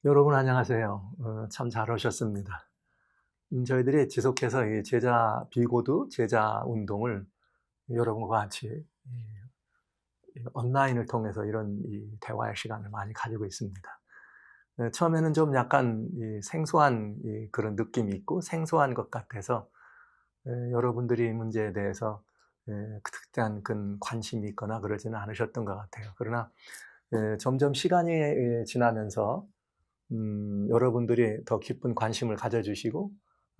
여러분 안녕하세요. 참 잘 오셨습니다. 저희들이 지속해서 이 제자 비고도 제자 운동을 여러분과 같이 이 온라인을 통해서 이런 이 대화의 시간을 많이 가지고 있습니다. 처음에는 좀 약간 이 생소한 그런 느낌이 있고 생소한 것 같아서 여러분들이 이 문제에 대해서 그 특별한 관심이 있거나 그러지는 않으셨던 것 같아요. 그러나 점점 시간이 지나면서 여러분들이 더 깊은 관심을 가져주시고,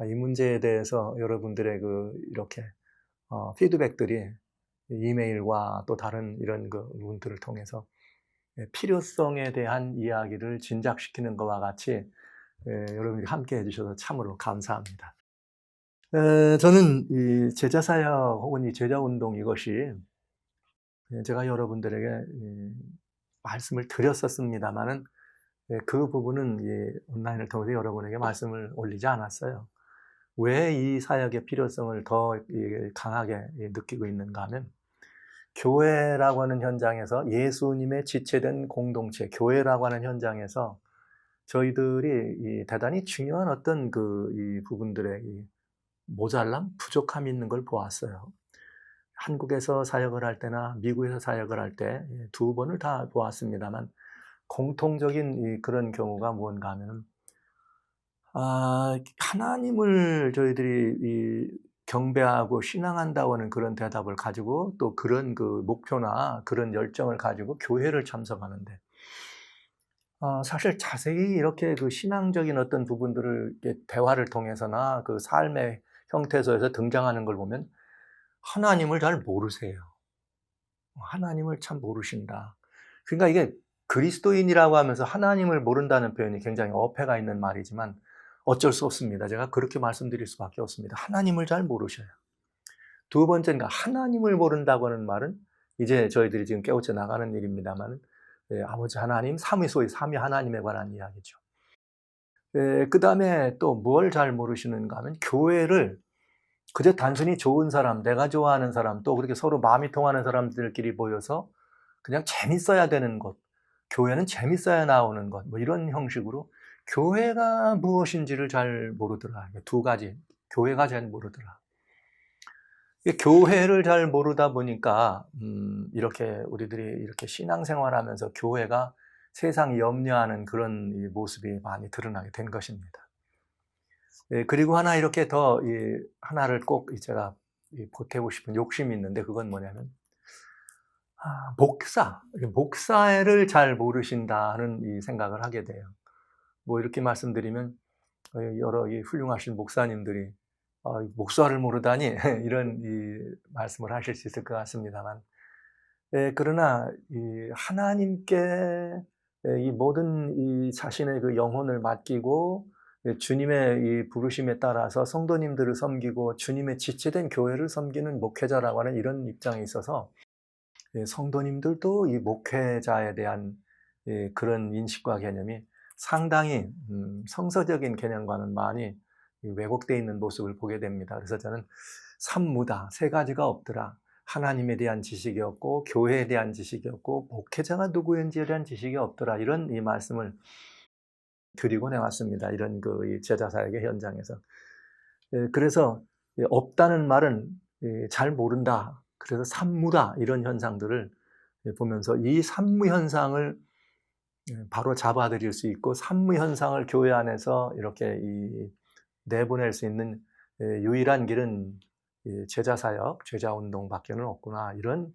이 문제에 대해서 여러분들의 이렇게 피드백들이 이메일과 또 다른 이런 문들을 통해서 필요성에 대한 이야기를 진작시키는 것과 같이 여러분들이 함께 해주셔서 참으로 감사합니다. 저는 이 제자사역 혹은 이 제자운동 이것이 제가 여러분들에게 말씀을 드렸었습니다마는 그 부분은 온라인을 통해서 여러분에게 말씀을 올리지 않았어요. 왜 이 사역의 필요성을 더 강하게 느끼고 있는가 하면, 교회라고 하는 현장에서 예수님의 지체된 공동체, 교회라고 하는 현장에서 저희들이 대단히 중요한 어떤 이 부분들의 모자람, 부족함이 있는 걸 보았어요. 한국에서 사역을 할 때나 미국에서 사역을 할 때 두 번을 다 보았습니다만, 공통적인 그런 경우가 무언가 하면은, 하나님을 저희들이 경배하고 신앙한다고 하는 그런 대답을 가지고, 또 그런 목표나 그런 열정을 가지고 교회를 참석하는데, 사실 자세히 이렇게 신앙적인 어떤 부분들을 이렇게 대화를 통해서나 그 삶의 형태에서 등장하는 걸 보면 하나님을 잘 모르세요. 하나님을 참 모르신다. 그러니까 이게 그리스도인이라고 하면서 하나님을 모른다는 표현이 굉장히 어폐가 있는 말이지만 어쩔 수 없습니다. 제가 그렇게 말씀드릴 수밖에 없습니다. 하나님을 잘 모르셔요. 두 번째는, 하나님을 모른다고 하는 말은 이제 저희들이 지금 깨우쳐 나가는 일입니다만, 아버지 하나님, 소위 삼위 하나님에 관한 이야기죠. 그 다음에 또 뭘 잘 모르시는가 하면, 교회를 그저 단순히 좋은 사람, 내가 좋아하는 사람, 또 그렇게 서로 마음이 통하는 사람들끼리 모여서 그냥 재밌어야 되는 곳, 교회는 재밌어야 나오는 것, 뭐 이런 형식으로 교회가 무엇인지를 잘 모르더라. 두 가지, 교회가 잘 모르더라. 교회를 잘 모르다 보니까 이렇게 우리들이 이렇게 신앙생활하면서 교회가 세상이 염려하는 그런 이 모습이 많이 드러나게 된 것입니다. 그리고 하나 이렇게 하나를 꼭 제가 보태고 싶은 욕심이 있는데, 그건 뭐냐면, 목사를 잘 모르신다는 이 생각을 하게 돼요. 뭐 이렇게 말씀드리면 여러 훌륭하신 목사님들이 목사를 모르다니 이런 말씀을 하실 수 있을 것 같습니다만, 그러나 하나님께 이 모든 자신의 그 영혼을 맡기고 주님의 이 부르심에 따라서 성도님들을 섬기고 주님의 지체된 교회를 섬기는 목회자라고 하는 이런 입장에 있어서, 성도님들도 이 목회자에 대한 그런 인식과 개념이 상당히 성서적인 개념과는 많이 왜곡되어 있는 모습을 보게 됩니다. 그래서 저는 삼무다, 세 가지가 없더라. 하나님에 대한 지식이 없고 교회에 대한 지식이 없고 목회자가 누구인지에 대한 지식이 없더라. 이런 이 말씀을 드리고 내왔습니다. 이런 제자 사역의 현장에서. 그래서 없다는 말은 잘 모른다. 그래서 산무다. 이런 현상들을 보면서 이 산무 현상을 바로 잡아들일 수 있고, 산무 현상을 교회 안에서 이렇게 내보낼 수 있는 유일한 길은 제자 사역, 제자 운동밖에는 없구나. 이런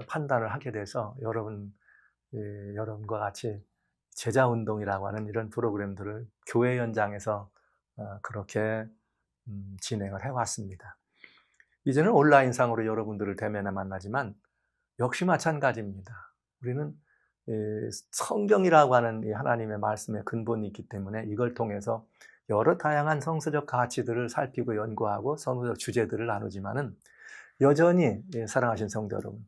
판단을 하게 돼서 여러분과 같이 제자 운동이라고 하는 이런 프로그램들을 교회 현장에서 그렇게 진행을 해왔습니다. 이제는 온라인상으로 여러분들을 대면에 만나지만 역시 마찬가지입니다. 우리는 성경이라고 하는 이 하나님의 말씀의 근본이 있기 때문에 이걸 통해서 여러 다양한 성서적 가치들을 살피고 연구하고 성서적 주제들을 나누지만은, 여전히 사랑하신 성도 여러분,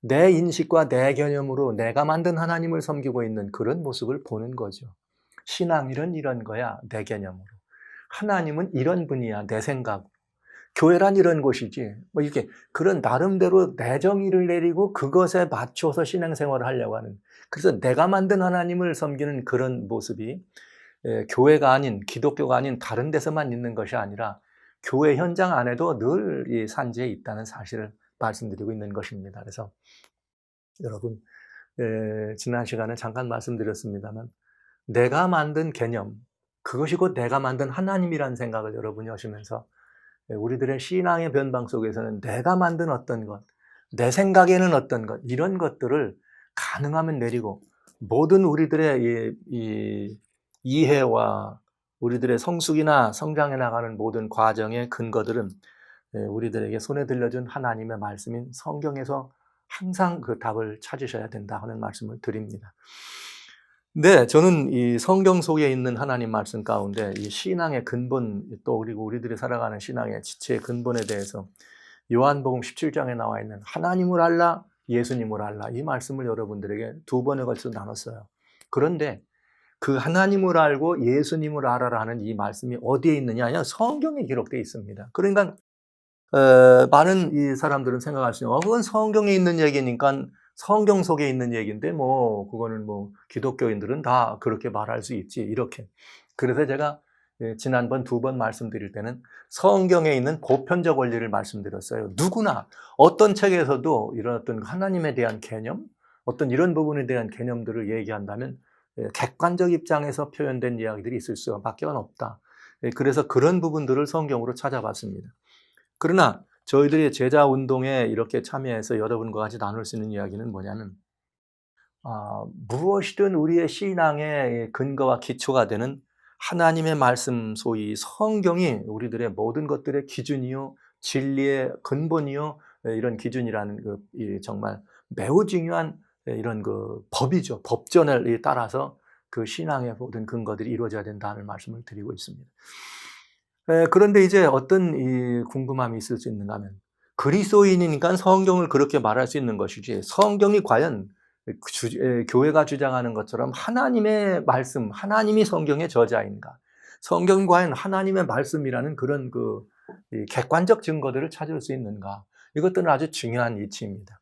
내 인식과 내 개념으로 내가 만든 하나님을 섬기고 있는 그런 모습을 보는 거죠. 신앙일은 이런 거야, 내 개념으로. 하나님은 이런 분이야, 내 생각. 교회란 이런 곳이지. 뭐 이렇게 그런 나름대로 내정의를 내리고 그것에 맞춰서 신앙생활을 하려고 하는. 그래서 내가 만든 하나님을 섬기는 그런 모습이 교회가 아닌, 기독교가 아닌 다른 데서만 있는 것이 아니라 교회 현장 안에도 늘 이 산지에 있다는 사실을 말씀드리고 있는 것입니다. 그래서 여러분, 지난 시간에 잠깐 말씀드렸습니다만 내가 만든 개념, 그것이 곧 내가 만든 하나님이라는 생각을 여러분이 하시면서 우리들의 신앙의 변방 속에서는 내가 만든 어떤 것, 내 생각에는 어떤 것, 이런 것들을 가능하면 내리고 모든 우리들의 이 이해와 우리들의 성숙이나 성장해 나가는 모든 과정의 근거들은 우리들에게 손에 들려준 하나님의 말씀인 성경에서 항상 그 답을 찾으셔야 된다 하는 말씀을 드립니다. 네, 저는 이 성경 속에 있는 하나님 말씀 가운데 이 신앙의 근본, 또 그리고 우리들이 살아가는 신앙의 지체의 근본에 대해서 요한복음 17장에 나와 있는 하나님을 알라, 예수님을 알라, 이 말씀을 여러분들에게 두 번에 걸쳐 나눴어요. 그런데 그 하나님을 알고 예수님을 알아라 하는 이 말씀이 어디에 있느냐? 그냥 성경에 기록되어 있습니다. 그러니까 많은 이 사람들은 생각할 수 있는, 그건 성경에 있는 얘기니까 성경 속에 있는 얘기인데 뭐 그거는 뭐 기독교인들은 다 그렇게 말할 수 있지, 이렇게. 그래서 제가 지난번 두 번 말씀드릴 때는 성경에 있는 보편적 원리를 말씀드렸어요. 누구나 어떤 책에서도 이런 어떤 하나님에 대한 개념, 어떤 이런 부분에 대한 개념들을 얘기한다면 객관적 입장에서 표현된 이야기들이 있을 수밖에 없다. 그래서 그런 부분들을 성경으로 찾아봤습니다. 그러나 저희들이 제자 운동에 이렇게 참여해서 여러분과 같이 나눌 수 있는 이야기는 뭐냐면, 무엇이든 우리의 신앙의 근거와 기초가 되는 하나님의 말씀, 소위 성경이 우리들의 모든 것들의 기준이요, 진리의 근본이요, 이런 기준이라는 정말 매우 중요한 이런 법이죠. 법전을 따라서 그 신앙의 모든 근거들이 이루어져야 된다는 말씀을 드리고 있습니다. 그런데 이제 어떤 이 궁금함이 있을 수 있는가 하면, 그리스도인이니까 성경을 그렇게 말할 수 있는 것이지 성경이 과연 교회가 주장하는 것처럼 하나님의 말씀, 하나님이 성경의 저자인가? 성경이 과연 하나님의 말씀이라는 그런 이 객관적 증거들을 찾을 수 있는가? 이것들은 아주 중요한 이치입니다.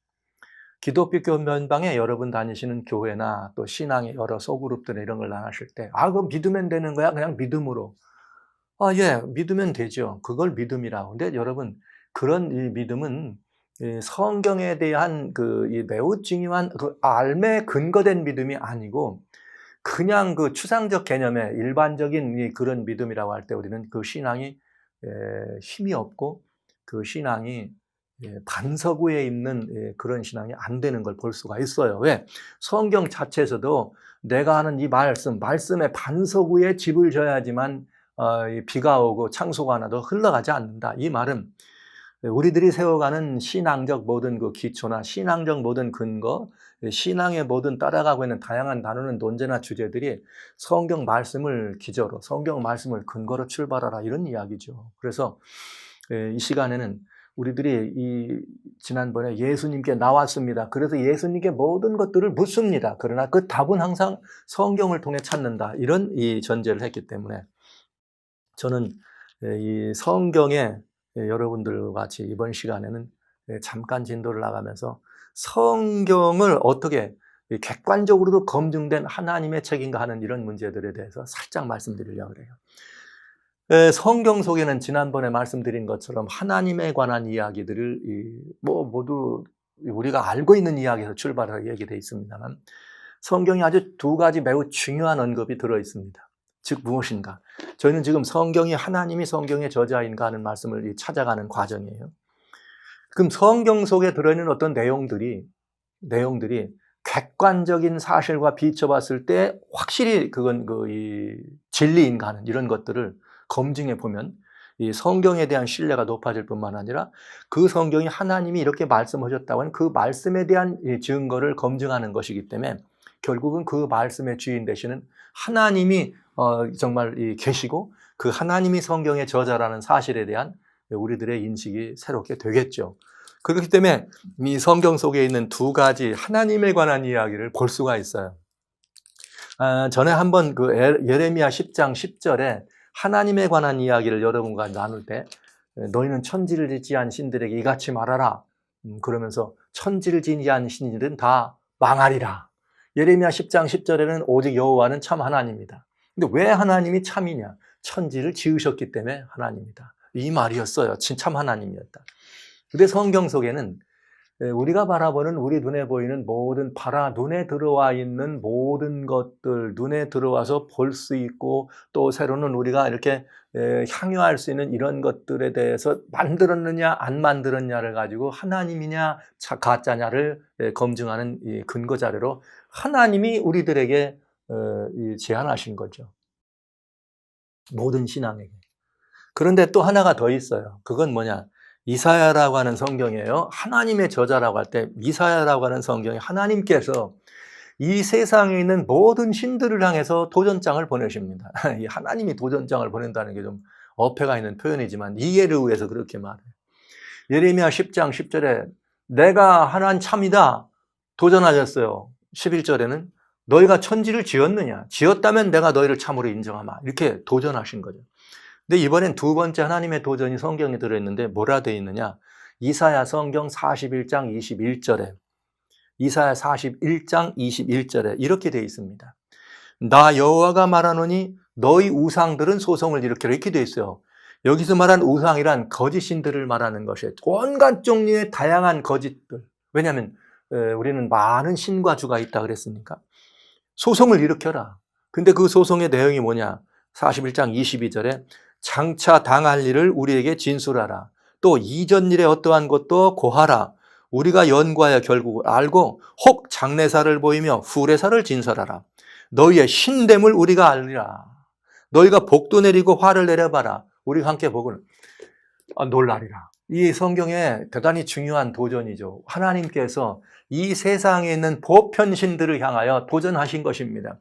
기독교 면방에 여러분 다니시는 교회나 또 신앙의 여러 소그룹들 이런 걸 나누실 때, 그거 믿으면 되는 거야? 그냥 믿음으로. 예, 믿으면 되죠. 그걸 믿음이라고. 근데 여러분, 그런 이 믿음은 성경에 대한 이 매우 중요한 알매 근거된 믿음이 아니고, 그냥 추상적 개념의 일반적인 그런 믿음이라고 할 때 우리는 그 신앙이 힘이 없고, 그 신앙이 반석위에 있는 그런 신앙이 안 되는 걸 볼 수가 있어요. 왜? 성경 자체에서도 내가 하는 이 말씀의 반석 위에 집을 져야지만 비가 오고 창소가 나도 흘러가지 않는다. 이 말은 우리들이 세워가는 신앙적 모든 기초나 신앙적 모든 근거, 신앙의 모든 따라가고 있는 다양한 나누는 논제나 주제들이 성경 말씀을 기저로, 성경 말씀을 근거로 출발하라, 이런 이야기죠. 그래서 이 시간에는 우리들이 지난번에 예수님께 나왔습니다. 그래서 예수님께 모든 것들을 묻습니다. 그러나 그 답은 항상 성경을 통해 찾는다, 이런 이 전제를 했기 때문에 저는 이 성경에 여러분들과 같이 이번 시간에는 잠깐 진도를 나가면서 성경을 어떻게 객관적으로도 검증된 하나님의 책인가 하는 이런 문제들에 대해서 살짝 말씀드리려고 해요. 성경 속에는 지난번에 말씀드린 것처럼 하나님에 관한 이야기들을 모두 우리가 알고 있는 이야기에서 출발해서 얘기되어 있습니다만, 성경이 아주 두 가지 매우 중요한 언급이 들어 있습니다. 즉 무엇인가? 저희는 지금 성경이 하나님이 성경의 저자인가 하는 말씀을 찾아가는 과정이에요. 그럼 성경 속에 들어있는 어떤 내용들이 객관적인 사실과 비춰봤을 때 확실히 그건 이 진리인가 하는 이런 것들을 검증해 보면 이 성경에 대한 신뢰가 높아질 뿐만 아니라 그 성경이 하나님이 이렇게 말씀하셨다고 하는 그 말씀에 대한 증거를 검증하는 것이기 때문에 결국은 그 말씀의 주인 되시는 하나님이 정말 계시고 그 하나님이 성경의 저자라는 사실에 대한 우리들의 인식이 새롭게 되겠죠. 그렇기 때문에 이 성경 속에 있는 두 가지 하나님에 관한 이야기를 볼 수가 있어요. 전에 한번 예레미야 10장 10절에 하나님에 관한 이야기를 여러분과 나눌 때 너희는 천지를 짓지한 신들에게 이같이 말하라. 그러면서 천지를 짓지한 신들은 다 망하리라. 예레미야 10장 10절에는 오직 여호와는 참 하나님이다. 근데 왜 하나님이 참이냐? 천지를 지으셨기 때문에 하나님이다. 이 말이었어요. 참 하나님이었다. 근데 성경 속에는 우리가 바라보는 우리 눈에 보이는 모든 눈에 들어와 있는 모든 것들, 눈에 들어와서 볼 수 있고 또 새로는 우리가 이렇게 향유할 수 있는 이런 것들에 대해서 만들었느냐 안 만들었냐를 가지고 하나님이냐 가짜냐를 검증하는 이 근거 자료로 하나님이 우리들에게 제안하신 거죠. 모든 신앙에게. 그런데 또 하나가 더 있어요. 그건 뭐냐? 이사야라고 하는 성경이에요. 하나님의 저자라고 할 때 이사야라고 하는 성경에 하나님께서 이 세상에 있는 모든 신들을 향해서 도전장을 보내십니다. 하나님이 도전장을 보낸다는 게 좀 어폐가 있는 표현이지만 이해를 위해서 그렇게 말해요. 예레미야 10장 10절에 내가 하나님 참이다 도전하셨어요. 11절에는 너희가 천지를 지었느냐? 지었다면 내가 너희를 참으로 인정하마. 이렇게 도전하신 거죠. 근데 이번엔 두 번째 하나님의 도전이 성경에 들어있는데 뭐라 되어 있느냐? 이사야 성경 41장 21절에 이사야 41장 21절에 이렇게 되어 있습니다. 나 여호와가 말하노니 너희 우상들은 소송을 일으키라. 이렇게 되어 있어요. 여기서 말한 우상이란 거짓 신들을 말하는 것이에요. 온갖 종류의 다양한 거짓들. 왜냐하면 우리는 많은 신과 주가 있다 그랬으니까. 소송을 일으켜라. 근데 그 소송의 내용이 뭐냐? 41장 22절에 장차 당할 일을 우리에게 진술하라. 또 이전 일에 어떠한 것도 고하라. 우리가 연구하여 결국을 알고 혹 장래사를 보이며 후래사를 진설하라. 너희의 신됨을 우리가 알리라. 너희가 복도 내리고 화를 내려봐라. 우리가 함께 복을 놀라리라. 이 성경에 대단히 중요한 도전이죠. 하나님께서 이 세상에 있는 보편신들을 향하여 도전하신 것입니다.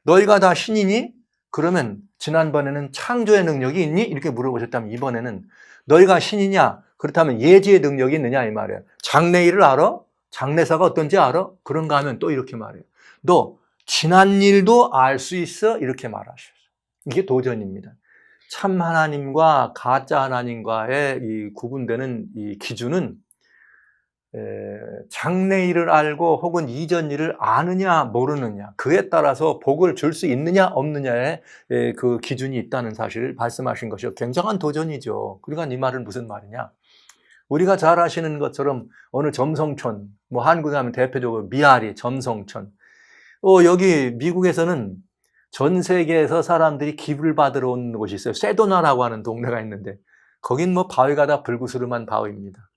너희가 다 신이니? 그러면 지난번에는 창조의 능력이 있니? 이렇게 물어보셨다면 이번에는 너희가 신이냐? 그렇다면 예지의 능력이 있느냐? 이 말이에요. 장래일을 알아? 장래사가 어떤지 알아? 그런가 하면 또 이렇게 말해요. 너 지난 일도 알 수 있어? 이렇게 말하셨어요. 이게 도전입니다. 참 하나님과 가짜 하나님과의 이 구분되는 이 기준은 장래일을 알고 혹은 이전 일을 아느냐 모르느냐 그에 따라서 복을 줄 수 있느냐 없느냐의 그 기준이 있다는 사실을 말씀하신 것이요. 굉장한 도전이죠. 그러니까 이 말은 무슨 말이냐? 우리가 잘 아시는 것처럼 어느 점성촌, 뭐 한국에 하면 대표적으로 미아리, 점성촌. 여기 미국에서는 전 세계에서 사람들이 기부를 받으러 온 곳이 있어요. 세도나라고 하는 동네가 있는데 거긴 뭐 바위가 다 불구스름한 바위입니다.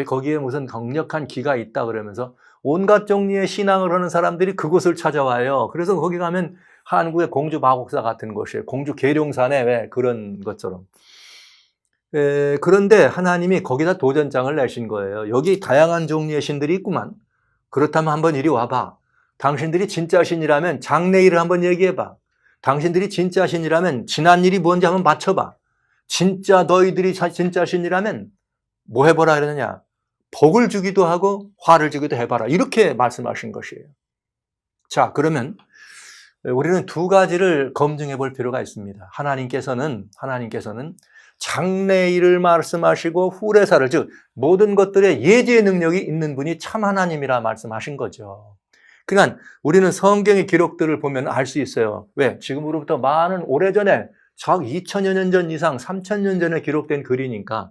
거기에 무슨 강력한 기가 있다 그러면서 온갖 종류의 신앙을 하는 사람들이 그곳을 찾아와요. 그래서 거기 가면 한국의 공주 마곡사 같은 곳이에요. 공주 계룡산에 왜 그런 것처럼. 그런데 하나님이 거기다 도전장을 내신 거예요. 여기 다양한 종류의 신들이 있구만. 그렇다면 한번 이리 와봐. 당신들이 진짜 신이라면 장래일을 한번 얘기해봐. 당신들이 진짜 신이라면 지난 일이 뭔지 한번 맞춰봐. 진짜 너희들이 진짜 신이라면 뭐 해보라 그러느냐? 복을 주기도 하고 화를 주기도 해봐라. 이렇게 말씀하신 것이에요. 자, 그러면 우리는 두 가지를 검증해 볼 필요가 있습니다. 하나님께서는 장래일을 말씀하시고 후래사를, 즉 모든 것들의 예지의 능력이 있는 분이 참 하나님이라 말씀하신 거죠. 그러니까 우리는 성경의 기록들을 보면 알 수 있어요. 왜? 지금으로부터 많은 오래전에 2000여 년 전 이상 3000년 전에 기록된 글이니까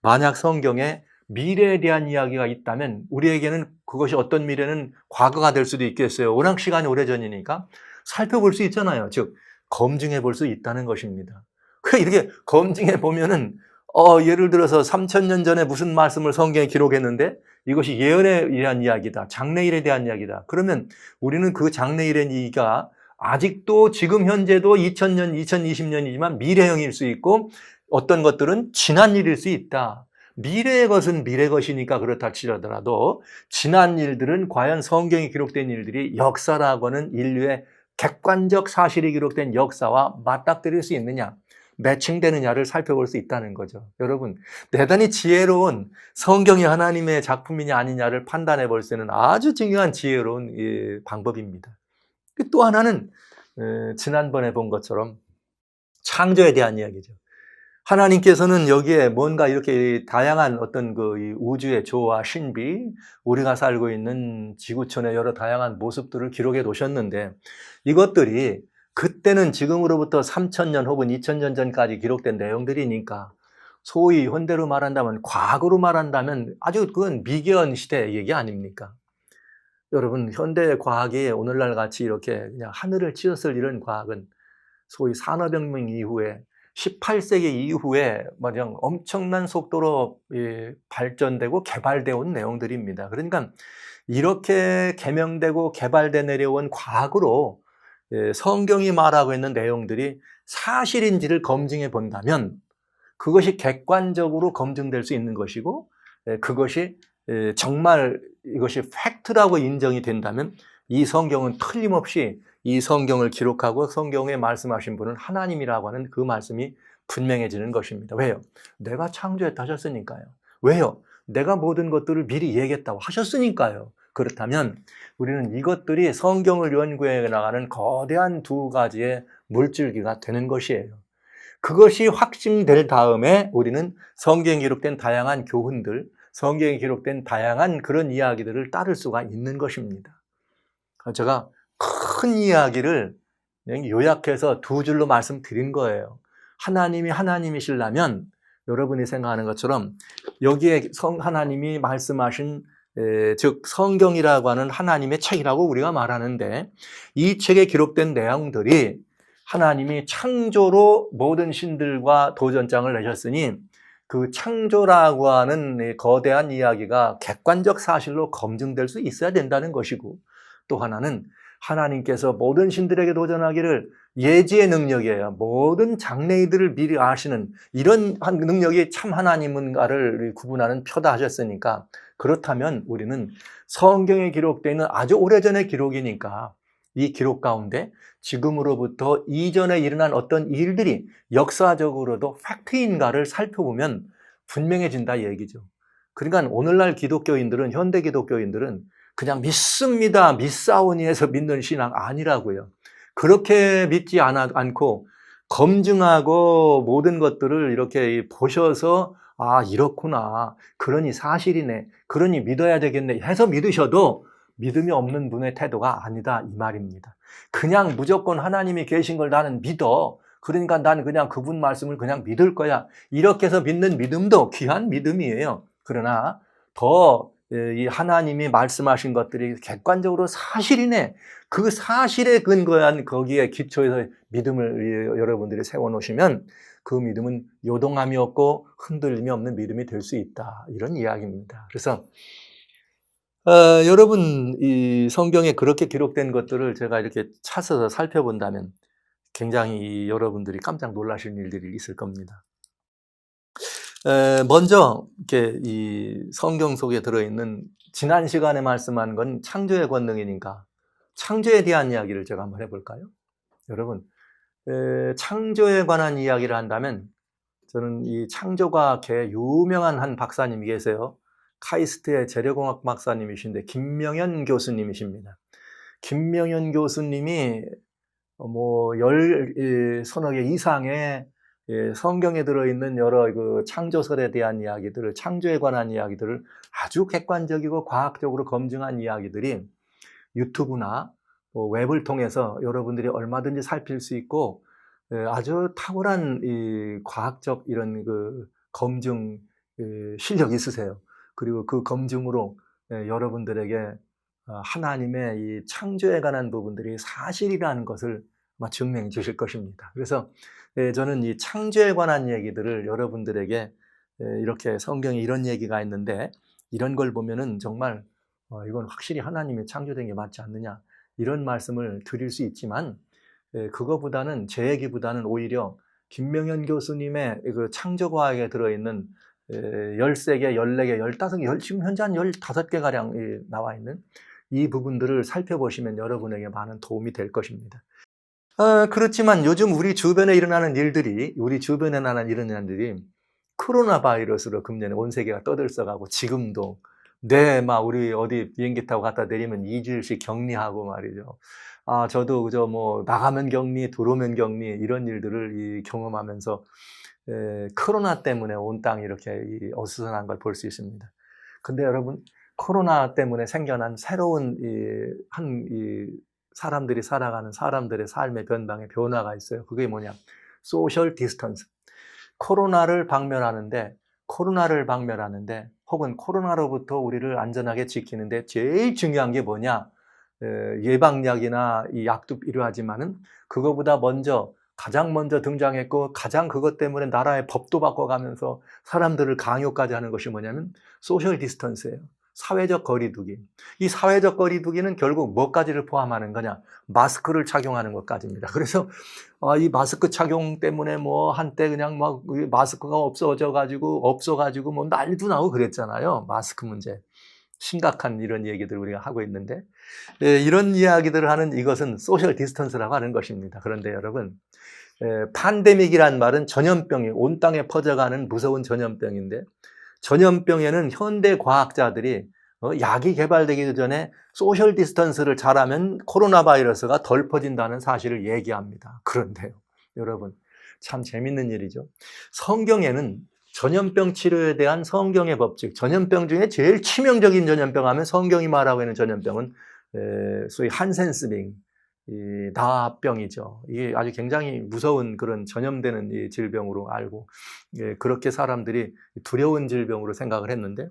만약 성경에 미래에 대한 이야기가 있다면 우리에게는 그것이 어떤 미래는 과거가 될 수도 있겠어요. 워낙 시간이 오래전이니까 살펴볼 수 있잖아요. 즉 검증해 볼 수 있다는 것입니다. 이렇게 검증해 보면은 예를 들어서 3000년 전에 무슨 말씀을 성경에 기록했는데 이것이 예언에 대한 이야기다. 장래일에 대한 이야기다. 그러면 우리는 그 장래일의 이야기가 아직도 지금 현재도 2000년, 2020년이지만 미래형일 수 있고 어떤 것들은 지난 일일 수 있다. 미래의 것은 미래 것이니까 그렇다 치더라도 지난 일들은 과연 성경에 기록된 일들이 역사라고 하는 인류의 객관적 사실이 기록된 역사와 맞닥뜨릴 수 있느냐, 매칭되느냐를 살펴볼 수 있다는 거죠. 여러분, 대단히 지혜로운 성경이 하나님의 작품이냐 아니냐를 판단해 볼 수 있는 아주 중요한 지혜로운 방법입니다. 또 하나는 지난번에 본 것처럼 창조에 대한 이야기죠. 하나님께서는 여기에 뭔가 이렇게 다양한 어떤 이 우주의 조화, 신비, 우리가 살고 있는 지구촌의 여러 다양한 모습들을 기록해 놓으셨는데 이것들이 그때는 지금으로부터 3000년 혹은 2000년 전까지 기록된 내용들이니까 소위 현대로 말한다면, 과거로 말한다면 아주 그건 미개한 시대 얘기 아닙니까? 여러분, 현대 과학이 오늘날 같이 이렇게 그냥 하늘을 찌었을 이런 과학은 소위 산업혁명 이후에 18세기 이후에 그냥 엄청난 속도로 발전되고 개발되어 온 내용들입니다. 그러니까 이렇게 개명되고 개발돼 내려온 과학으로 성경이 말하고 있는 내용들이 사실인지를 검증해 본다면 그것이 객관적으로 검증될 수 있는 것이고, 그것이 정말 이것이 팩트라고 인정이 된다면 이 성경은 틀림없이 이 성경을 기록하고 성경에 말씀하신 분은 하나님이라고 하는 그 말씀이 분명해지는 것입니다. 왜요? 내가 창조했다 하셨으니까요. 왜요? 내가 모든 것들을 미리 얘기했다고 하셨으니까요. 그렇다면 우리는 이것들이 성경을 연구해 나가는 거대한 두 가지의 물줄기가 되는 것이에요. 그것이 확증될 다음에 우리는 성경에 기록된 다양한 교훈들, 성경에 기록된 다양한 그런 이야기들을 따를 수가 있는 것입니다. 제가 큰 이야기를 요약해서 두 줄로 말씀드린 거예요. 하나님이 하나님이시려면 여러분이 생각하는 것처럼 여기에 하나님이 말씀하신 즉 성경이라고 하는 하나님의 책이라고 우리가 말하는데, 이 책에 기록된 내용들이 하나님이 창조로 모든 신들과 도전장을 내셨으니 그 창조라고 하는 거대한 이야기가 객관적 사실로 검증될 수 있어야 된다는 것이고, 또 하나는 하나님께서 모든 신들에게 도전하기를 예지의 능력이에요. 모든 장래일들을 미리 아시는 이런 능력이 참 하나님인가를 구분하는 표다 하셨으니까, 그렇다면 우리는 성경에 기록되어 있는 아주 오래전의 기록이니까 이 기록 가운데 지금으로부터 이전에 일어난 어떤 일들이 역사적으로도 팩트인가를 살펴보면 분명해진다 얘기죠. 그러니까 오늘날 기독교인들은, 현대 기독교인들은 그냥 믿습니다, 믿사오니 해서 믿는 신앙 아니라고요. 그렇게 믿지 않고 검증하고 모든 것들을 이렇게 보셔서 아, 이렇구나, 그러니 사실이네, 그러니 믿어야 되겠네 해서 믿으셔도 믿음이 없는 분의 태도가 아니다 이 말입니다. 그냥 무조건 하나님이 계신 걸 나는 믿어, 그러니까 나는 그냥 그분 말씀을 그냥 믿을 거야, 이렇게 해서 믿는 믿음도 귀한 믿음이에요. 그러나 더 이 하나님이 말씀하신 것들이 객관적으로 사실이네, 그 사실에 근거한 거기에 기초해서 믿음을 여러분들이 세워놓으시면 그 믿음은 요동함이 없고 흔들림이 없는 믿음이 될 수 있다, 이런 이야기입니다. 그래서 여러분, 이 성경에 그렇게 기록된 것들을 제가 이렇게 찾아서 살펴본다면 굉장히 여러분들이 깜짝 놀라실 일들이 있을 겁니다. 먼저 이렇게 이 성경 속에 들어있는, 지난 시간에 말씀한 건 창조의 권능이니까 창조에 대한 이야기를 제가 한번 해볼까요? 여러분, 창조에 관한 이야기를 한다면 저는 이 창조과학의 유명한 한 박사님이 계세요. 카이스트의 재료공학 박사님이신데 김명현 교수님이십니다. 김명현 교수님이 서너 개 이상의 성경에 들어있는 여러 그 창조설에 대한 이야기들을, 창조에 관한 이야기들을 아주 객관적이고 과학적으로 검증한 이야기들이 유튜브나 웹을 통해서 여러분들이 얼마든지 살필 수 있고, 아주 탁월한 이 과학적 이런 그 검증 실력이 있으세요. 그리고 그 검증으로 여러분들에게 하나님의 이 창조에 관한 부분들이 사실이라는 것을 아마 증명해 주실 것입니다. 그래서 저는 이 창조에 관한 얘기들을 여러분들에게 이렇게 성경에 이런 얘기가 있는데 이런 걸 보면은 정말 이건 확실히 하나님이 창조된 게 맞지 않느냐, 이런 말씀을 드릴 수 있지만, 그거보다는, 제 얘기보다는 오히려 김명현 교수님의 그 창조과학에 들어있는 13개, 14개, 15개, 지금 현재 한 15개가량 나와 있는 이 부분들을 살펴보시면 여러분에게 많은 도움이 될 것입니다. 그렇지만 요즘 우리 주변에 일어나는 일들이, 코로나 바이러스로 금년에 온 세계가 떠들썩하고, 지금도 막 우리 어디 비행기 타고 갔다 내리면 2주일씩 격리하고 말이죠. 저도 나가면 격리, 들어오면 격리, 이런 일들을 경험하면서 코로나 때문에 온 땅이 이렇게 어수선한 걸 볼 수 있습니다. 근데 여러분, 코로나 때문에 생겨난 새로운 사람들이 살아가는 사람들의 삶의 변방에 변화가 있어요. 그게 뭐냐? 소셜 디스턴스. 코로나를 방면하는데 혹은 코로나로부터 우리를 안전하게 지키는데 제일 중요한 게 뭐냐? 예방약이나 이 약도 필요하지만은 그거보다 가장 먼저 등장했고 가장 그것 때문에 나라의 법도 바꿔가면서 사람들을 강요까지 하는 것이 뭐냐면 소셜 디스턴스예요. 사회적 거리두기. 이 사회적 거리두기는 결국 뭐까지를 포함하는 거냐? 마스크를 착용하는 것까지입니다. 그래서 이 마스크 착용 때문에 뭐 한때 그냥 막 마스크가 없어가지고 뭐 난리도 나고 그랬잖아요. 마스크 문제. 심각한 이런 얘기들 우리가 하고 있는데, 이런 이야기들을 하는 이것은 소셜 디스턴스라고 하는 것입니다. 그런데 여러분, 팬데믹이란 말은 전염병이 온 땅에 퍼져가는 무서운 전염병인데, 전염병에는 현대 과학자들이 약이 개발되기 전에 소셜 디스턴스를 잘하면 코로나 바이러스가 덜 퍼진다는 사실을 얘기합니다. 그런데요, 여러분, 참 재밌는 일이죠. 성경에는 전염병 치료에 대한 성경의 법칙, 전염병 중에 제일 치명적인 전염병 하면 성경이 말하고 있는 전염병은 소위 한센스빙, 이 나병이죠. 이게 아주 굉장히 무서운 그런 전염되는 이 질병으로 알고, 그렇게 사람들이 두려운 질병으로 생각을 했는데,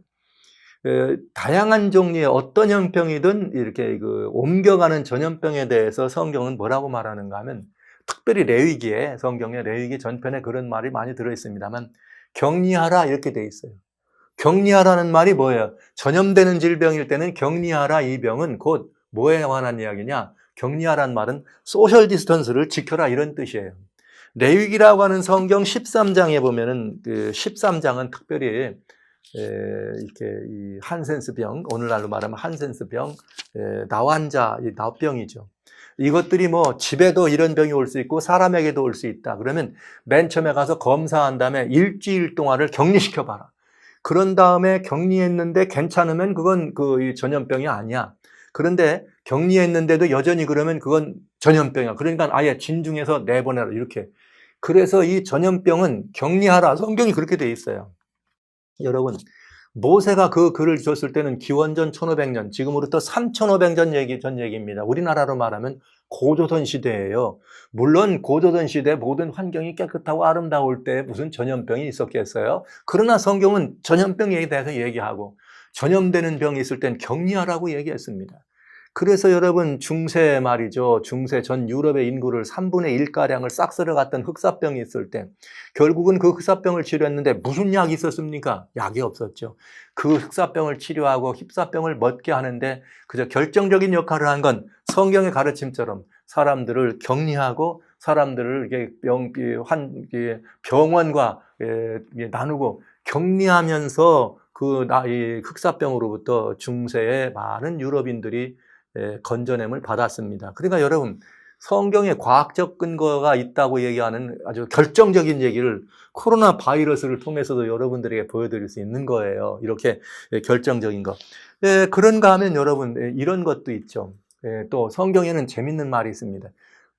다양한 종류의 어떤 형병이든 이렇게 옮겨가는 전염병에 대해서 성경은 뭐라고 말하는가 하면, 특별히 성경의 레위기 전편에 그런 말이 많이 들어있습니다만, 격리하라 이렇게 돼 있어요. 격리하라는 말이 뭐예요? 전염되는 질병일 때는 격리하라, 이 병은 곧 뭐에 관한 이야기냐? 격리하라는 말은 소셜 디스턴스를 지켜라 이런 뜻이에요. 레위기라고 하는 성경 13장에 보면은 그 13장은 특별히 이렇게 이 한센스병, 오늘날로 말하면 한센스병, 나환자, 이 나병이죠. 이것들이 뭐 집에도 이런 병이 올 수 있고 사람에게도 올 수 있다. 그러면 맨 처음에 가서 검사한 다음에 일주일 동안을 격리시켜 봐라. 그런 다음에 격리했는데 괜찮으면 그건 이 전염병이 아니야. 그런데 격리했는데도 여전히 그러면 그건 전염병이야. 그러니까 아예 진중해서 내보내라 이렇게. 그래서 이 전염병은 격리하라. 성경이 그렇게 돼 있어요. 여러분, 모세가 그 글을 줬을 때는 기원전 1500년, 지금으로부터 3500년 전 얘기입니다. 우리나라로 말하면 고조선 시대예요. 물론 고조선 시대 모든 환경이 깨끗하고 아름다울 때 무슨 전염병이 있었겠어요? 그러나 성경은 전염병에 대해서 얘기하고 전염되는 병이 있을 땐 격리하라고 얘기했습니다. 그래서 여러분, 중세 말이죠. 중세 전 유럽의 인구를 3분의 1가량을 싹 쓸어갔던 흑사병이 있을 때 결국은 그 흑사병을 치료했는데 무슨 약이 있었습니까? 약이 없었죠. 그 흑사병을 치료하고 힙사병을 멎게 하는데 그저 결정적인 역할을 한 건 성경의 가르침처럼 사람들을 격리하고 사람들을 병원과 나누고 격리하면서 이 흑사병으로부터 중세의 많은 유럽인들이 건져냄을 받았습니다. 그러니까 여러분, 성경에 과학적 근거가 있다고 얘기하는 아주 결정적인 얘기를 코로나 바이러스를 통해서도 여러분들에게 보여드릴 수 있는 거예요. 이렇게 결정적인 거. 그런가 하면 여러분, 이런 것도 있죠. 또 성경에는 재밌는 말이 있습니다.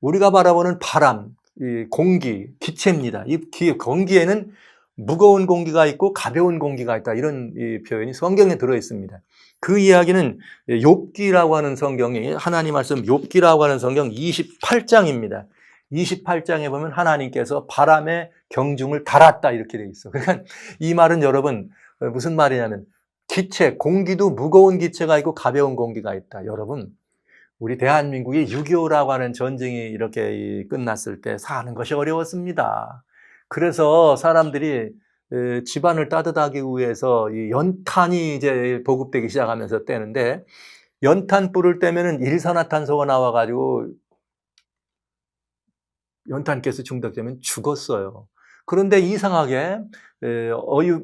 우리가 바라보는 바람, 이 공기, 기체입니다. 이 공기에는 무거운 공기가 있고 가벼운 공기가 있다. 이런 이 표현이 성경에 들어 있습니다. 그 이야기는 욥기라고 하는 성경이, 하나님 말씀 욥기라고 하는 성경 28장입니다. 28장에 보면 하나님께서 바람의 경중을 달았다 이렇게 돼 있어. 그러니까 이 말은 여러분 무슨 말이냐면 기체, 공기도 무거운 기체가 있고 가벼운 공기가 있다. 여러분, 우리 대한민국이 6.25라고 하는 전쟁이 이렇게 끝났을 때 사는 것이 어려웠습니다. 그래서 사람들이 집안을 따뜻하게 위해서 이 연탄이 이제 보급되기 시작하면서 떼는데, 연탄 불을 떼면은 일산화탄소가 나와가지고 연탄가스 중독되면 죽었어요. 그런데 이상하게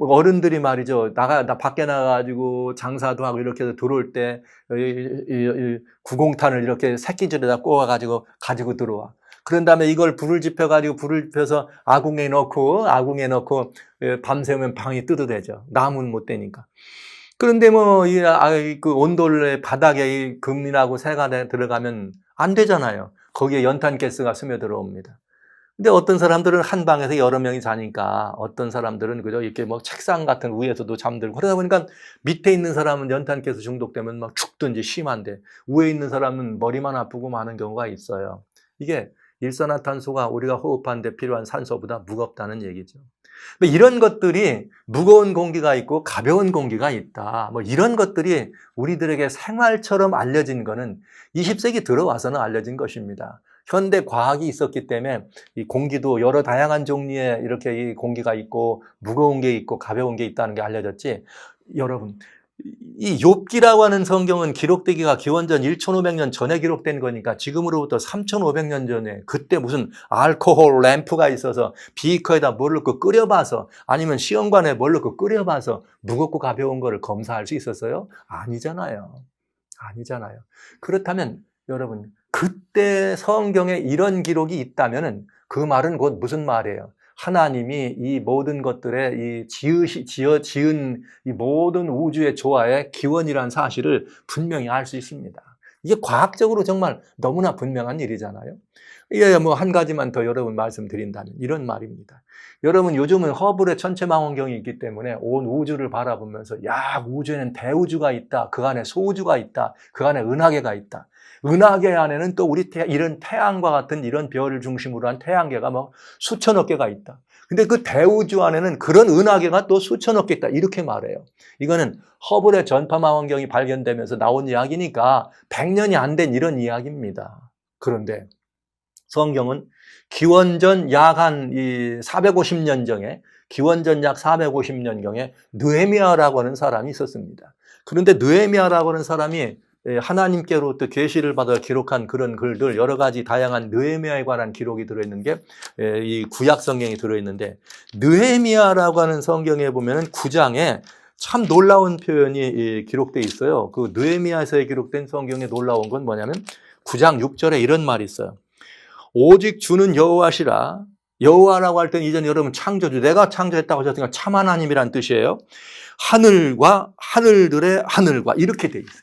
어른들이 말이죠, 밖에 나가가지고 장사도 하고 이렇게 해서 들어올 때 구공탄을 이렇게 새끼줄에다 꽂아가지고 가지고 들어와. 그런 다음에 이걸 불을 지펴서 아궁에 넣고 밤새우면 방이 뜨뜻해져. 나무는 못 되니까. 그런데 그 온돌의 바닥에 금이라고 새가 들어가면 안 되잖아요. 거기에 연탄가스가 스며들어옵니다. 근데 어떤 사람들은 한 방에서 여러 명이 자니까 어떤 사람들은 그저 이렇게 뭐 책상 같은 위에서도 잠들고 그러다 보니까 밑에 있는 사람은 연탄가스 중독되면 막 죽든지 심한데 위에 있는 사람은 머리만 아프고 많은 경우가 있어요. 이게 일산화탄소가 우리가 호흡하는데 필요한 산소보다 무겁다는 얘기죠. 뭐 이런 것들이 무거운 공기가 있고 가벼운 공기가 있다. 뭐 이런 것들이 우리들에게 생활처럼 알려진 거는 20세기 들어와서는 알려진 것입니다. 현대 과학이 있었기 때문에 이 공기도 여러 다양한 종류의 이렇게 이 공기가 있고 무거운 게 있고 가벼운 게 있다는 게 알려졌지. 여러분, 이 욥기라고 하는 성경은 기록되기가 기원전 1500년 전에 기록된 거니까 지금으로부터 3500년 전에 그때 무슨 알코올 램프가 있어서 비커에다 뭘 넣고 끓여봐서 아니면 시험관에 뭘 넣고 끓여봐서 무겁고 가벼운 거를 검사할 수 있었어요? 아니잖아요. 아니잖아요. 그렇다면 여러분, 그때 성경에 이런 기록이 있다면은 그 말은 곧 무슨 말이에요? 하나님이 이 모든 것들의 지은 이 모든 우주의 조화의 기원이라는 사실을 분명히 알 수 있습니다. 이게 과학적으로 정말 너무나 분명한 일이잖아요. 예, 뭐 한 가지만 더 여러분 말씀드린다면 이런 말입니다. 여러분 요즘은 허블의 천체망원경이 있기 때문에 온 우주를 바라보면서 야, 우주에는 대우주가 있다. 그 안에 소우주가 있다. 그 안에 은하계가 있다. 은하계 안에는 또 이런 태양과 같은 이런 별을 중심으로 한 태양계가 뭐 수천억 개가 있다. 근데 그 대우주 안에는 그런 은하계가 또 수천억 개 있다. 이렇게 말해요. 이거는 허블의 전파망원경이 발견되면서 나온 이야기니까 100년이 안 된 이런 이야기입니다. 그런데 성경은 기원전 약 한 450년 전에 기원전 약 450년경에 느헤미야라고 하는 사람이 있었습니다. 그런데 느헤미야라고 하는 사람이 하나님께로부터 계시를 받아 기록한 그런 글들 여러 가지 다양한 느헤미야에 관한 기록이 들어있는 게 이 구약 성경이 들어있는데 느헤미야라고 하는 성경에 보면은 9장에 참 놀라운 표현이 기록되어 있어요. 그 느헤미야에서 기록된 성경에 놀라운 건 뭐냐면 9장 6절에 이런 말이 있어요. 오직 주는 여호와시라. 여호와라고 할 때는 이전 여러분 창조주, 내가 창조했다고 하셨으니까 참 하나님이란 뜻이에요. 하늘과 하늘들의 하늘과 이렇게 돼 있어요.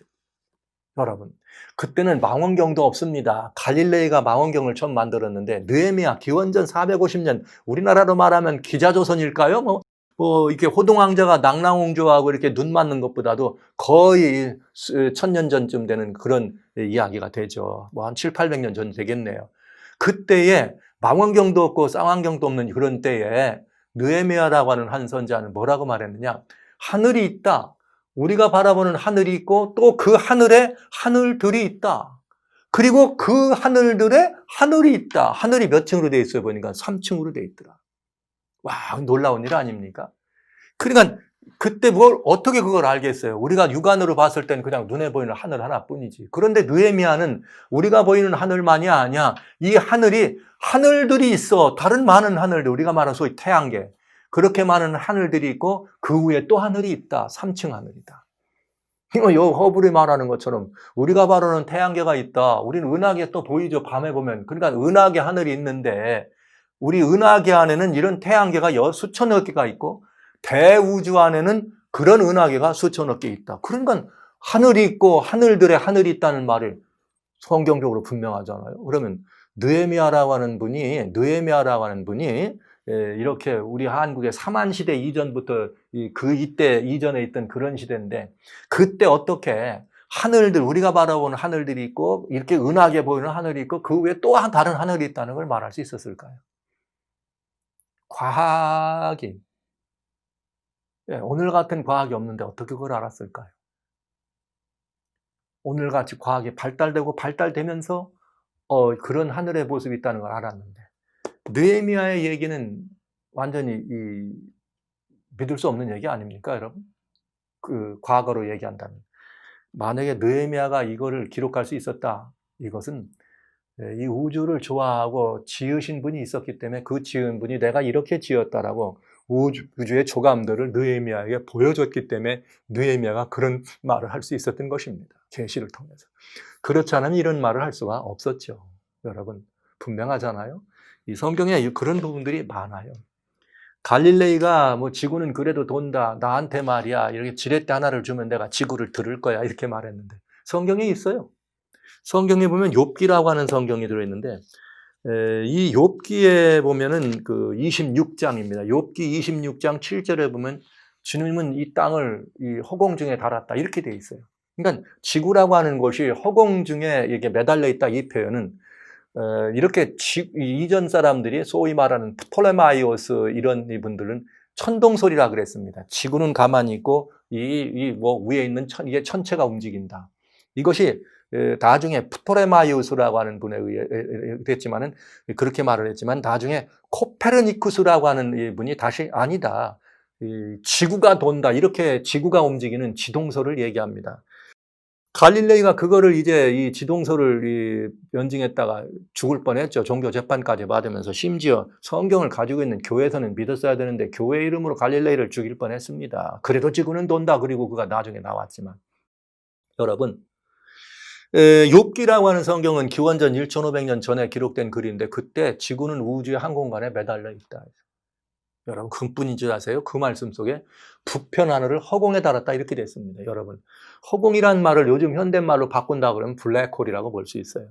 여러분, 그때는 망원경도 없습니다. 갈릴레이가 망원경을 처음 만들었는데 느헤미야 기원전 450년 우리나라로 말하면 기자조선일까요? 뭐 이렇게 호동왕자가 낙랑옹조하고 이렇게 눈 맞는 것보다도 거의 1000년 전쯤 되는 그런 이야기가 되죠. 뭐 한 7, 800년 전 되겠네요. 그때에 망원경도 없고 쌍안경도 없는 그런 때에 느헤미야라고 하는 한 선지자는 뭐라고 말했느냐? 하늘이 있다. 우리가 바라보는 하늘이 있고 또 그 하늘에 하늘들이 있다. 그리고 그 하늘들에 하늘이 있다. 하늘이 몇 층으로 되어 있어요? 보니까 3층으로 되어 있더라. 와, 놀라운 일 아닙니까? 그러니까 그때 어떻게 그걸 알겠어요? 우리가 육안으로 봤을 때는 그냥 눈에 보이는 하늘 하나뿐이지. 그런데 느헤미야는 우리가 보이는 하늘만이 아니야. 이 하늘이 하늘들이 있어. 다른 많은 하늘들, 우리가 말하는 소위 태양계. 그렇게 많은 하늘들이 있고 그 위에 또 하늘이 있다. 3층 하늘이다. 요 허블이 말하는 것처럼 우리가 바라는 태양계가 있다. 우리는 은하계 또 보이죠. 밤에 보면. 그러니까 은하계 하늘이 있는데 우리 은하계 안에는 이런 태양계가 수천억 개가 있고 대우주 안에는 그런 은하계가 수천억 개 있다. 그러니까 하늘이 있고 하늘들의 하늘이 있다는 말을 성경적으로 분명하잖아요. 그러면 느헤미야라고 하는 분이 이렇게 우리 한국의 삼한시대 이전부터 이때 이전에 있던 그런 시대인데 그때 어떻게 하늘들, 우리가 바라보는 하늘들이 있고 이렇게 은하게 보이는 하늘이 있고 그 위에 또 다른 하늘이 있다는 걸 말할 수 있었을까요? 과학이 오늘 같은 과학이 없는데 어떻게 그걸 알았을까요? 오늘같이 과학이 발달되면서 그런 하늘의 모습이 있다는 걸 알았는데 느헤미야의 얘기는 완전히 믿을 수 없는 얘기 아닙니까, 여러분? 그 과거로 얘기한다면 만약에 느헤미야가 이거를 기록할 수 있었다. 이것은 이 우주를 좋아하고 지으신 분이 있었기 때문에 그 지은 분이 내가 이렇게 지었다라고 우주의 조감들을 느헤미야에게 보여줬기 때문에 느헤미야가 그런 말을 할 수 있었던 것입니다. 계시를 통해서. 그렇지 않으면 이런 말을 할 수가 없었죠. 여러분 분명하잖아요. 이 성경에 그런 부분들이 많아요. 갈릴레이가 뭐 지구는 그래도 돈다. 나한테 말이야. 이렇게 지렛대 하나를 주면 내가 지구를 들을 거야. 이렇게 말했는데 성경에 있어요. 성경에 보면 욥기라고 하는 성경이 들어있는데 이 욥기에 보면은 그 26장입니다. 욥기 26장 7절에 보면 주님은 이 땅을 이 허공 중에 달았다 이렇게 돼 있어요. 그러니까 지구라고 하는 것이 허공 중에 이게 매달려 있다 이 표현은 이렇게 이전 사람들이 소위 말하는 프톨레마이오스 이런 이분들은 천동설이라 그랬습니다. 지구는 가만히 있고 뭐 위에 있는 이게 천체가 움직인다. 이것이 나중에 프톨레마이오스라고 하는 분에 의해 됐지만은 그렇게 말을 했지만 나중에 코페르니쿠스라고 하는 분이 다시 아니다. 지구가 돈다. 이렇게 지구가 움직이는 지동설을 얘기합니다. 갈릴레이가 그거를 이제 이 지동설을 변증했다가 죽을 뻔했죠. 종교 재판까지 받으면서 심지어 성경을 가지고 있는 교회에서는 믿었어야 되는데 교회 이름으로 갈릴레이를 죽일 뻔했습니다. 그래도 지구는 돈다. 그리고 그가 나중에 나왔지만 여러분 욥기라고 하는 성경은 기원전 1500년 전에 기록된 글인데 그때 지구는 우주의 한 공간에 매달려 있다. 여러분 그뿐인 줄 아세요? 그 말씀 속에 북편 하늘을 허공에 달았다 이렇게 됐습니다. 여러분 허공이란 말을 요즘 현대말로 바꾼다 그러면 블랙홀이라고 볼 수 있어요.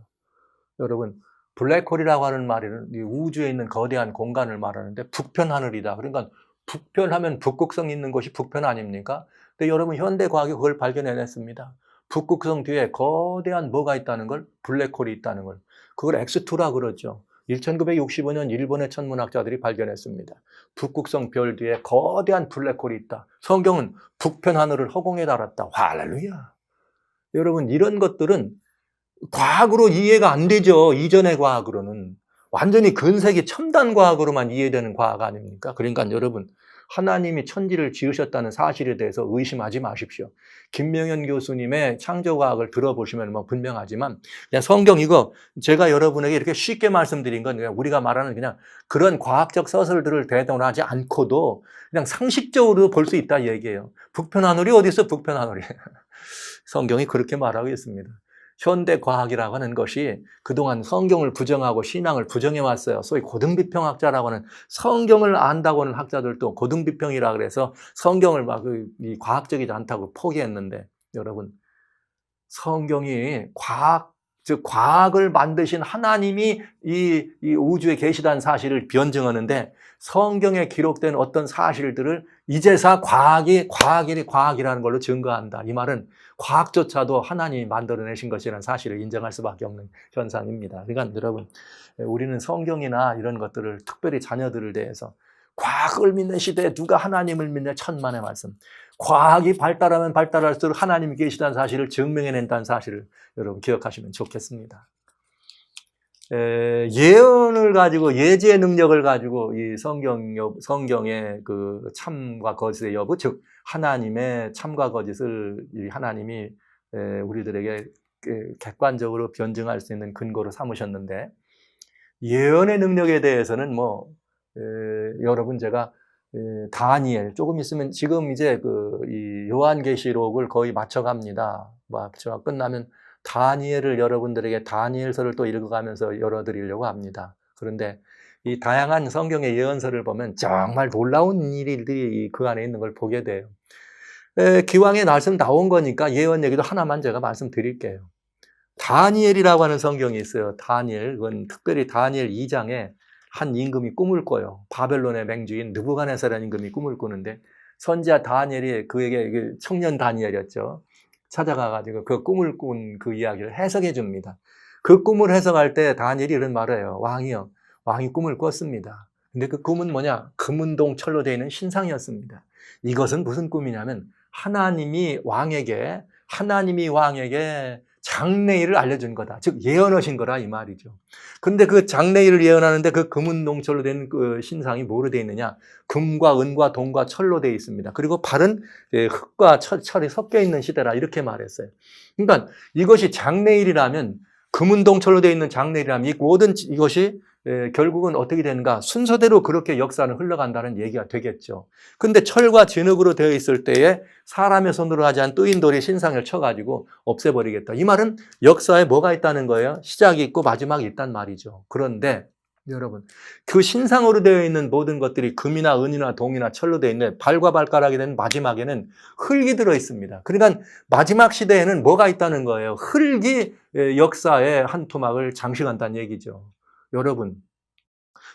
여러분 블랙홀이라고 하는 말은 우주에 있는 거대한 공간을 말하는데 북편 하늘이다. 그러니까 북편하면 북극성 있는 곳이 북편 아닙니까? 근데 여러분 현대 과학이 그걸 발견해냈습니다. 북극성 뒤에 거대한 뭐가 있다는 걸 블랙홀이 있다는 걸 그걸 X2라 그러죠. 1965년 일본의 천문학자들이 발견했습니다. 북극성 별 뒤에 거대한 블랙홀이 있다. 성경은 북편 하늘을 허공에 달았다. 할렐루야. 여러분 이런 것들은 과학으로 이해가 안 되죠. 이전의 과학으로는. 완전히 근세기 첨단 과학으로만 이해되는 과학 아닙니까? 그러니까 여러분 하나님이 천지를 지으셨다는 사실에 대해서 의심하지 마십시오. 김명현 교수님의 창조과학을 들어보시면 뭐 분명하지만 그냥 성경 이거 제가 여러분에게 이렇게 쉽게 말씀드린 건 그냥 우리가 말하는 그냥 그런 과학적 서술들을 대동하지 않고도 그냥 상식적으로 볼 수 있다 이 얘기예요. 북편 하늘이 어디 있어? 북편 하늘이. 성경이 그렇게 말하고 있습니다. 현대 과학이라고 하는 것이 그동안 성경을 부정하고 신앙을 부정해 왔어요. 소위 고등비평학자라고 하는 성경을 안다고 하는 학자들도 고등비평이라 그래서 성경을 막 과학적이지 않다고 포기했는데 여러분 성경이 즉 과학을 만드신 하나님이 이 우주에 계시다는 사실을 변증하는데 성경에 기록된 어떤 사실들을 이제서 과학이라는 걸로 증거한다. 이 말은 과학조차도 하나님이 만들어내신 것이라는 사실을 인정할 수밖에 없는 현상입니다. 그러니까 여러분 우리는 성경이나 이런 것들을 특별히 자녀들을 대해서 과학을 믿는 시대에 누가 하나님을 믿는 천만의 말씀. 과학이 발달하면 발달할수록 하나님이 계시다는 사실을 증명해낸다는 사실을 여러분 기억하시면 좋겠습니다. 예언을 가지고 예지의 능력을 가지고 이 성경의 그 참과 거짓의 여부, 즉 하나님의 참과 거짓을 하나님이 우리들에게 객관적으로 변증할 수 있는 근거로 삼으셨는데 예언의 능력에 대해서는 뭐 여러분 제가 다니엘 조금 있으면 지금 이제 이 요한계시록을 거의 맞춰갑니다. 맞춰 끝나면 다니엘을 여러분들에게 다니엘서를 또 읽어가면서 열어드리려고 합니다. 그런데 이 다양한 성경의 예언서를 보면 정말 놀라운 일들이 그 안에 있는 걸 보게 돼요. 기왕에 말씀 나온 거니까 예언 얘기도 하나만 제가 말씀드릴게요. 다니엘이라고 하는 성경이 있어요. 다니엘, 그건 특별히 다니엘 2장에 한 임금이 꿈을 꿔요. 바벨론의 맹주인 느부갓네살이라는 임금이 꿈을 꾸는데 선지자 다니엘이 그에게 청년 다니엘이었죠. 찾아가가지고 그 꿈을 꾼 그 이야기를 해석해 줍니다. 그 꿈을 해석할 때 다니엘이 이런 말을 해요. 왕이요. 왕이 꿈을 꿨습니다. 근데 그 꿈은 뭐냐? 금은동 철로 되어 있는 신상이었습니다. 이것은 무슨 꿈이냐면 하나님이 왕에게 장래일을 알려준 거다. 즉 예언하신 거라 이 말이죠. 근데 그 장래일을 예언하는데 그 금은동철로 된 그 신상이 뭐로 되어 있느냐? 금과 은과 동과 철로 되어 있습니다. 그리고 발은 흙과 철이 섞여 있는 시대라 이렇게 말했어요. 그러니까 이것이 장래일이라면 금은동철로 되어 있는 장래일이라면 이 모든 이것이 결국은 어떻게 되는가? 순서대로 그렇게 역사는 흘러간다는 얘기가 되겠죠. 근데 철과 진흙으로 되어 있을 때에 사람의 손으로 하지 않은 뜨인 돌이 신상을 쳐가지고 없애버리겠다. 이 말은 역사에 뭐가 있다는 거예요? 시작이 있고 마지막이 있단 말이죠. 그런데 여러분, 그 신상으로 되어 있는 모든 것들이 금이나 은이나 동이나 철로 되어 있는데 발과 발가락이 된 마지막에는 흙이 들어 있습니다. 그러니까 마지막 시대에는 뭐가 있다는 거예요? 흙이 역사의 한 토막을 장식한다는 얘기죠. 여러분,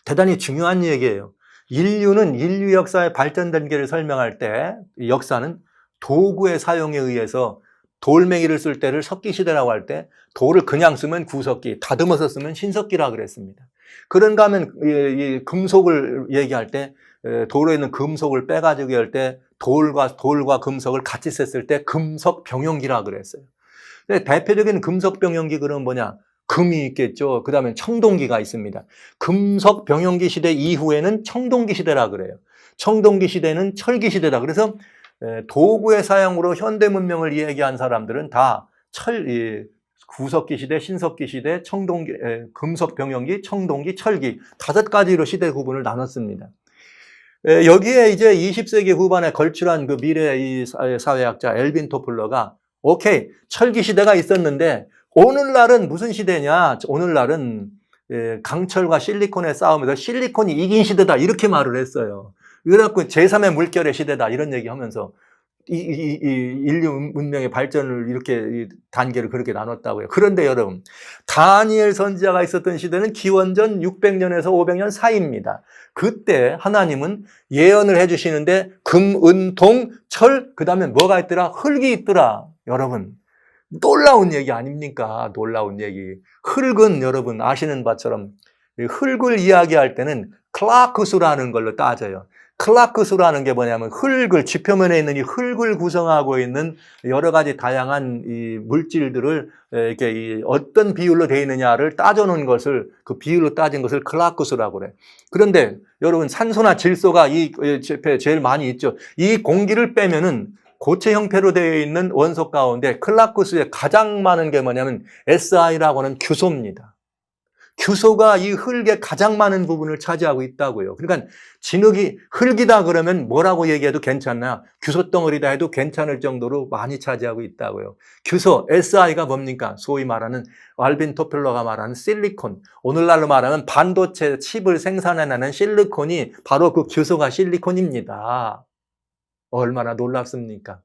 대단히 중요한 얘기예요. 인류는 인류 역사의 발전 단계를 설명할 때 역사는 도구의 사용에 의해서 돌멩이를 쓸 때를 석기시대라고 할 때 돌을 그냥 쓰면 구석기, 다듬어서 쓰면 신석기라 그랬습니다. 그런가 하면 이 금속을 얘기할 때 돌에 있는 금속을 빼가지고 할 때 돌과 금속을 같이 썼을 때 금속병용기라 그랬어요. 근데 대표적인 금속병용기 그러면 뭐냐? 금이 있겠죠. 그 다음에 청동기가 있습니다. 금속병용기 시대 이후에는 청동기 시대라 그래요. 청동기 시대는 철기 시대다. 그래서 도구의 사용으로 현대 문명을 이야기한 사람들은 다 구석기 시대, 신석기 시대, 금속병용기, 청동기, 철기 5가지로 시대 구분을 나눴습니다. 여기에 이제 20세기 후반에 걸출한 그 미래의 사회학자 엘빈 토플러가 오케이, 철기 시대가 있었는데 오늘날은 무슨 시대냐? 오늘날은 강철과 실리콘의 싸움에서 실리콘이 이긴 시대다 이렇게 말을 했어요. 그래갖고 제3의 물결의 시대다 이런 얘기하면서 이 인류 문명의 발전을 이렇게 단계를 그렇게 나눴다고요. 그런데 여러분, 다니엘 선지자가 있었던 시대는 기원전 600년에서 500년 사이입니다. 그때 하나님은 예언을 해주시는데 금, 은, 동, 철, 그 다음에 뭐가 있더라? 흙이 있더라. 여러분, 놀라운 얘기 아닙니까? 놀라운 얘기. 흙은 여러분 아시는 바처럼 흙을 이야기할 때는 클라크수라는 걸로 따져요. 클라크수라는 게 뭐냐면 흙을, 지표면에 있는 이 흙을 구성하고 있는 여러 가지 다양한 이 물질들을 이렇게 어떤 비율로 되어 있느냐를 따져놓은 것을, 그 비율로 따진 것을 클라크수라고 그래. 그런데 여러분, 산소나 질소가 이 지표에 제일 많이 있죠. 이 공기를 빼면은 고체 형태로 되어 있는 원소 가운데 클라크수에 가장 많은 게 뭐냐면 Si라고 하는 규소입니다. 규소가 이 흙의 가장 많은 부분을 차지하고 있다고요. 그러니까 진흙이 흙이다 그러면 뭐라고 얘기해도 괜찮나? 규소 덩어리다 해도 괜찮을 정도로 많이 차지하고 있다고요. 규소, Si가 뭡니까? 소위 말하는 알빈 토플러가 말하는 실리콘. 오늘날로 말하면 반도체 칩을 생산해내는 실리콘이 바로 그 규소가 실리콘입니다. 얼마나 놀랍습니까?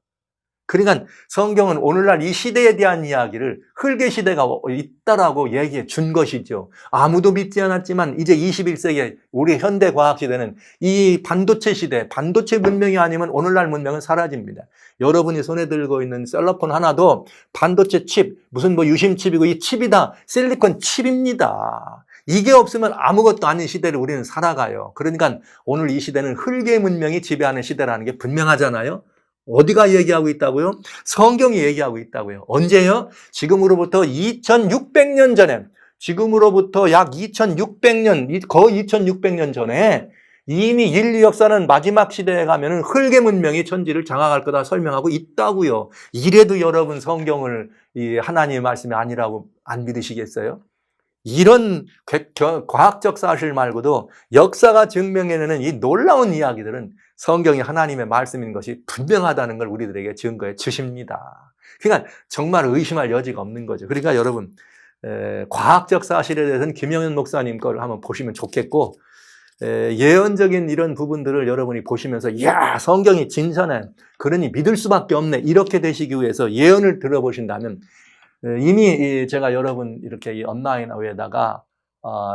그러니까 성경은 오늘날 이 시대에 대한 이야기를 흙의 시대가 있다라고 얘기해 준 것이죠. 아무도 믿지 않았지만 이제 21세기 우리 현대 과학 시대는 이 반도체 시대, 반도체 문명이 아니면 오늘날 문명은 사라집니다. 여러분이 손에 들고 있는 셀러폰 하나도 반도체 칩, 무슨 뭐 유심 칩이고 이 칩이다. 실리콘 칩입니다. 이게 없으면 아무것도 아닌 시대를 우리는 살아가요. 그러니까 오늘 이 시대는 흙의 문명이 지배하는 시대라는 게 분명하잖아요. 어디가 얘기하고 있다고요? 성경이 얘기하고 있다고요. 언제요? 지금으로부터 2600년 전에, 지금으로부터 약 2600년, 거의 2600년 전에 이미 인류 역사는 마지막 시대에 가면은 흙의 문명이 천지를 장악할 거다 설명하고 있다고요. 이래도 여러분 성경을 이 하나님의 말씀이 아니라고 안 믿으시겠어요? 이런 과학적 사실 말고도 역사가 증명해내는 이 놀라운 이야기들은 성경이 하나님의 말씀인 것이 분명하다는 걸 우리들에게 증거해 주십니다. 그러니까 정말 의심할 여지가 없는 거죠. 그러니까 여러분, 과학적 사실에 대해서는 김영현 목사님 거를 한번 보시면 좋겠고, 예언적인 이런 부분들을 여러분이 보시면서 이야, 성경이 진선해, 그러니 믿을 수밖에 없네, 이렇게 되시기 위해서 예언을 들어보신다면 이미 제가 여러분 이렇게 이 온라인에다가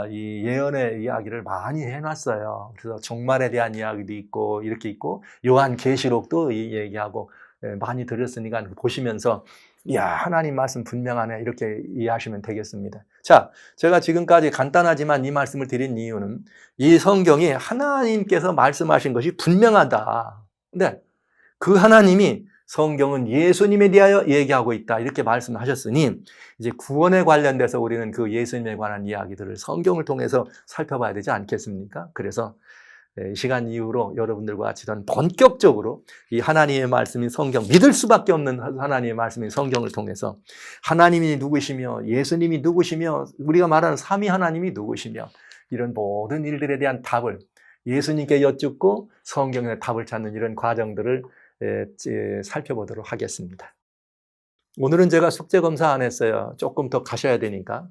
이 예언의 이야기를 많이 해놨어요. 그래서 종말에 대한 이야기도 있고 이렇게 있고 요한계시록도 이 얘기하고 많이 들었으니까 보시면서 이야, 하나님 말씀 분명하네, 이렇게 이해하시면 되겠습니다. 자, 제가 지금까지 간단하지만 이 말씀을 드린 이유는 이 성경이 하나님께서 말씀하신 것이 분명하다. 근데 그 하나님이 성경은 예수님에 대하여 얘기하고 있다, 이렇게 말씀하셨으니 이제 구원에 관련돼서 우리는 그 예수님에 관한 이야기들을 성경을 통해서 살펴봐야 되지 않겠습니까? 그래서 이 시간 이후로 여러분들과 같이 본격적으로 이 하나님의 말씀인 성경, 믿을 수밖에 없는 하나님의 말씀인 성경을 통해서 하나님이 누구시며 예수님이 누구시며 우리가 말하는 삼위 하나님이 누구시며 이런 모든 일들에 대한 답을 예수님께 여쭙고 성경의 답을 찾는 이런 과정들을 살펴보도록 하겠습니다. 오늘은 제가 숙제검사 안 했어요. 조금 더 가셔야 되니까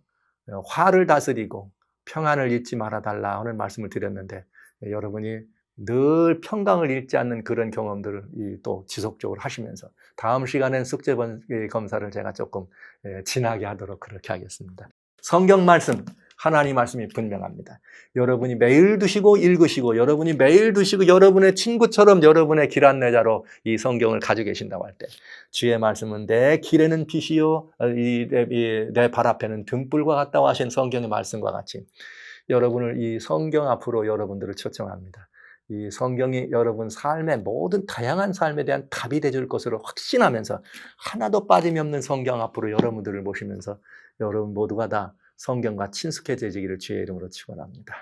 화를 다스리고 평안을 잃지 말아달라 하는 말씀을 드렸는데 여러분이 늘 평강을 잃지 않는 그런 경험들을 또 지속적으로 하시면서 다음 시간엔 숙제검사를 제가 조금 진하게 하도록 그렇게 하겠습니다. 성경 말씀 하나님 말씀이 분명합니다. 여러분이 매일 두시고 읽으시고 여러분이 매일 두시고 여러분의 친구처럼 여러분의 길 안내자로 이 성경을 가지고 계신다고 할 때 주의 말씀은 내 길에는 빛이요 내 발 앞에는 등불과 같다고 하신 성경의 말씀과 같이 여러분을 이 성경 앞으로 여러분들을 초청합니다. 이 성경이 여러분 삶의 모든 다양한 삶에 대한 답이 되줄 것으로 확신하면서 하나도 빠짐이 없는 성경 앞으로 여러분들을 모시면서 여러분 모두가 다 성경과 친숙해지기를 주의 이름으로 축원합니다.